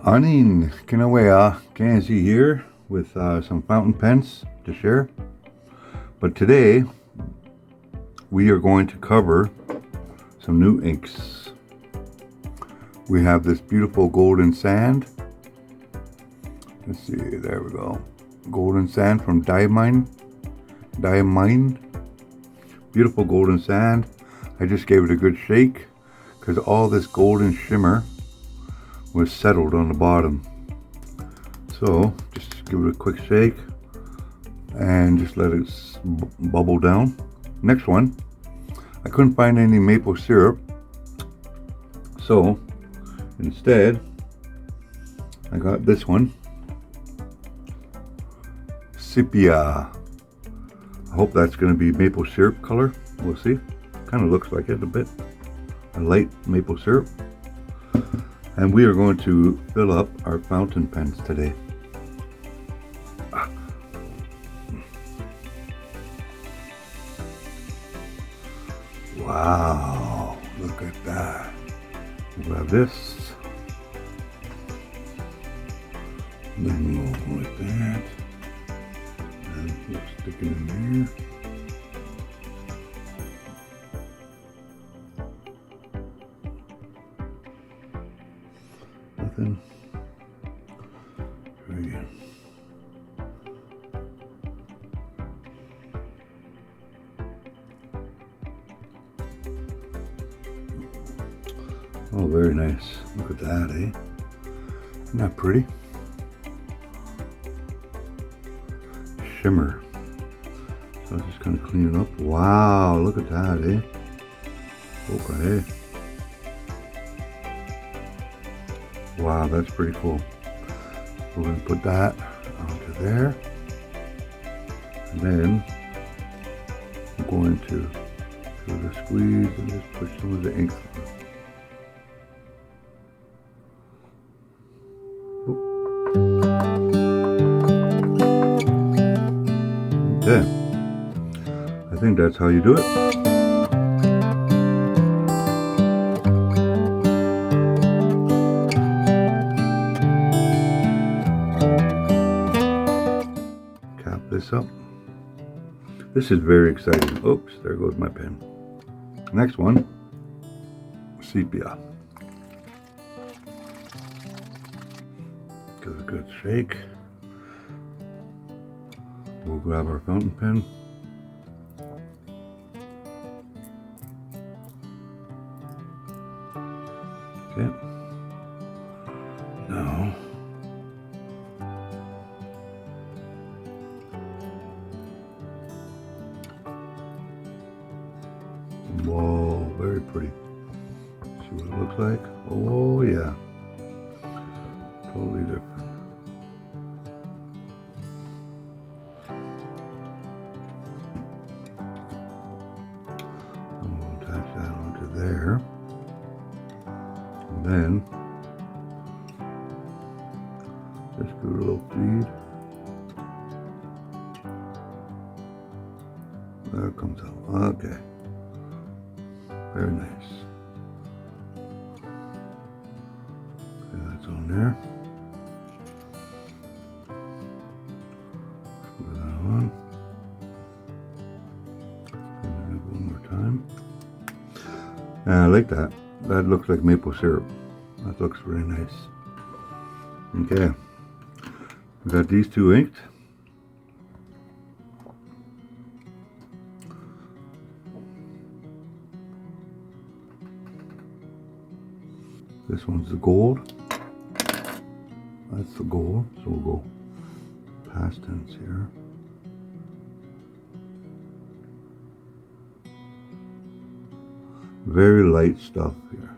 Anishinabemowin here with some fountain pens to share. But today we are going to cover some new inks. We have this beautiful golden sand. Let's see, there we go. Golden sand from Diamine. Beautiful golden sand. I just gave it a good shake because all this golden shimmer was settled on the bottom. So just give it a quick shake and just let it bubble down. Next one, I couldn't find any maple syrup, so instead I got this one, sepia. I hope that's going to be maple syrup color. We'll see. Kind of looks like it a bit, a light maple syrup. And we are going to fill up our fountain pens today. Wow, look at that. We'll grab this. Then we'll go like that. And we'll stick it in there. Nothing. Try again. Oh, very nice. Look at that, eh? Isn't that pretty? Shimmer. So I'm just gonna clean it up. Wow, look at that, eh? Okay. Wow, that's pretty cool. We're going to put that onto there. And then I'm going to give it a squeeze and just push some of the ink through. Okay. I think that's how you do it. This up. This is very exciting. Oops, there goes my pen. Next one, sepia. Give it a good shake. We'll grab our fountain pen. Okay. Now whoa, very pretty. See what it looks like? Oh yeah. Totally different. I'm going to attach that onto there. And then just give it a little feed. There it comes out. Okay. Very nice. Okay, that's on there. Put that on. And do it one more time. And I like that. That looks like maple syrup. That looks really nice. Okay. We got these two inked. This one's the gold. That's the gold. So we'll go past tense here. Very light stuff here.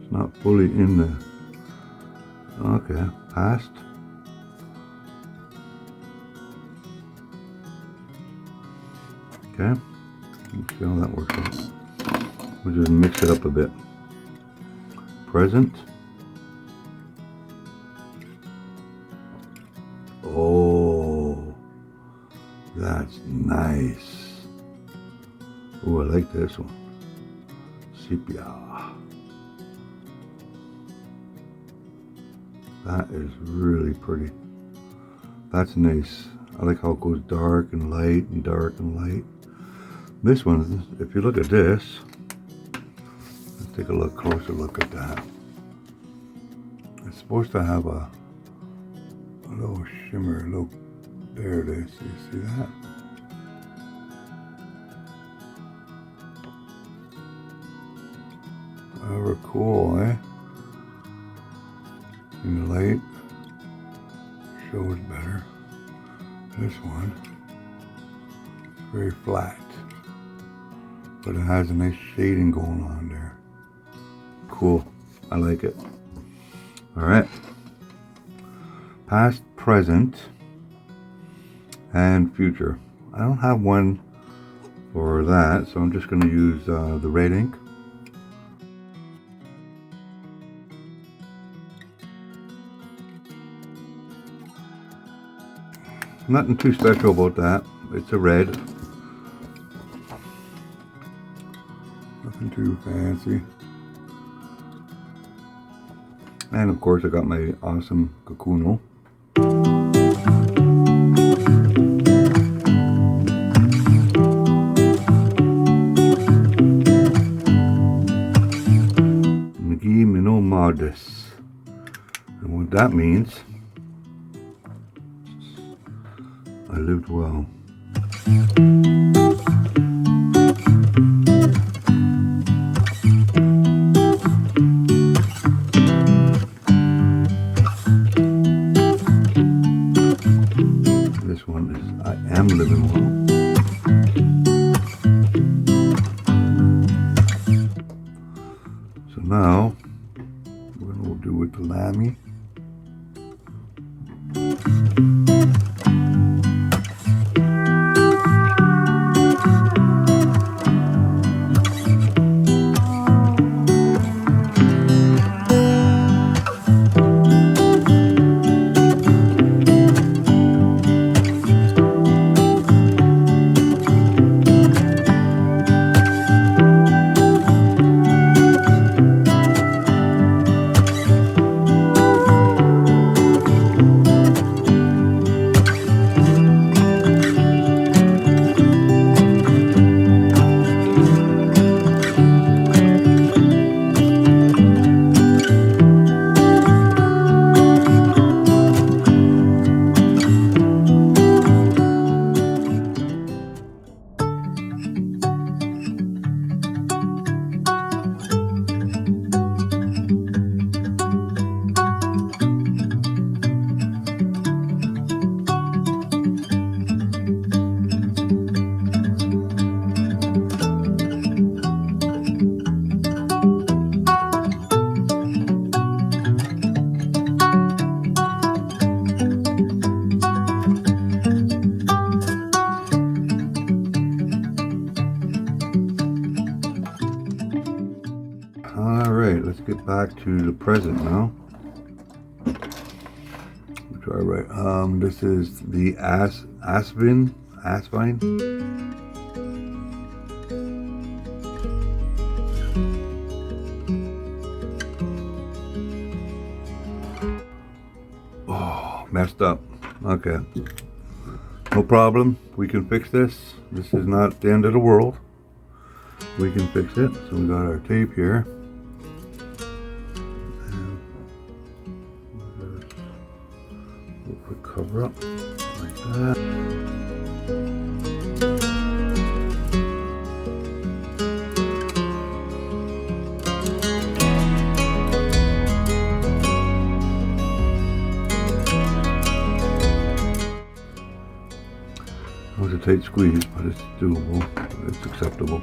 Not fully in the, okay, past. Okay, let's see how that works out. We'll just mix it up a bit. Present. Oh, I like this one. Sepia. That is really pretty. That's nice. I like how it goes dark and light and dark and light. This one, if you look at this, let's take a closer look at that. It's supposed to have a little shimmer, there it is. You see that? However cool, eh? In the light, shows better. This one, it's very flat, but it has a nice shading going on there. Cool, I like it. All right, past, present, and future. I don't have one for that, so I'm just going to use the red ink. Nothing too special about that. It's a red. Nothing too fancy. And of course I got my awesome Kakuno. Nagi Mino Modus. And what that means, I lived well. This one is I am living well. So now, what we'll do with the lammy. Alright, let's get back to the present now. We'll try right. This is the Asvine. Oh, messed up. Okay. No problem. We can fix this. This is not the end of the world. We can fix it. So we got our tape here. We'll put cover up like that. It was a tight squeeze, but it's doable. It's acceptable.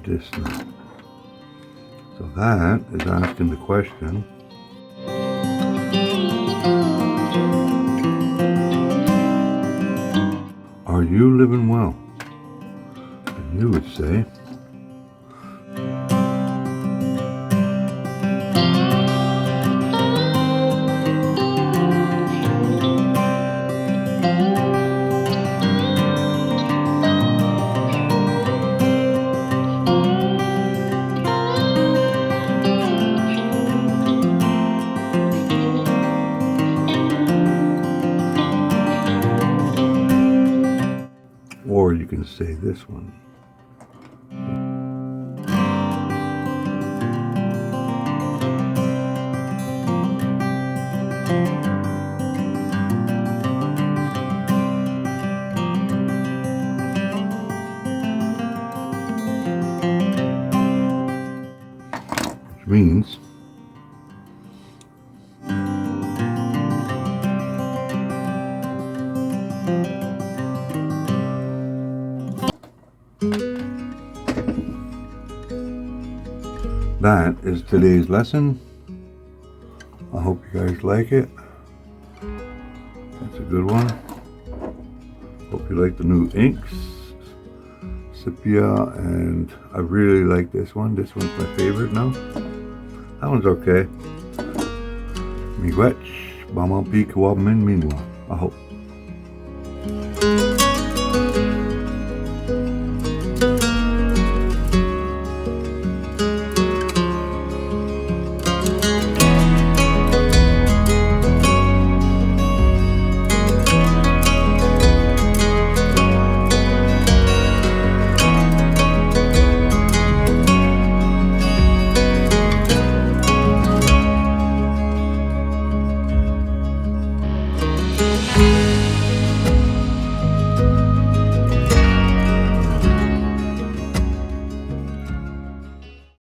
this now. So that is asking the question, are you living well? And you would say, or you can say this one. Which means that is today's lesson. I hope you guys like it. That's a good one. Hope you like the new inks, sepia, and I really like this one. This one's my favorite now. That one's okay. Miigwech, Bamampi, Kawabamin, Minwa. I hope.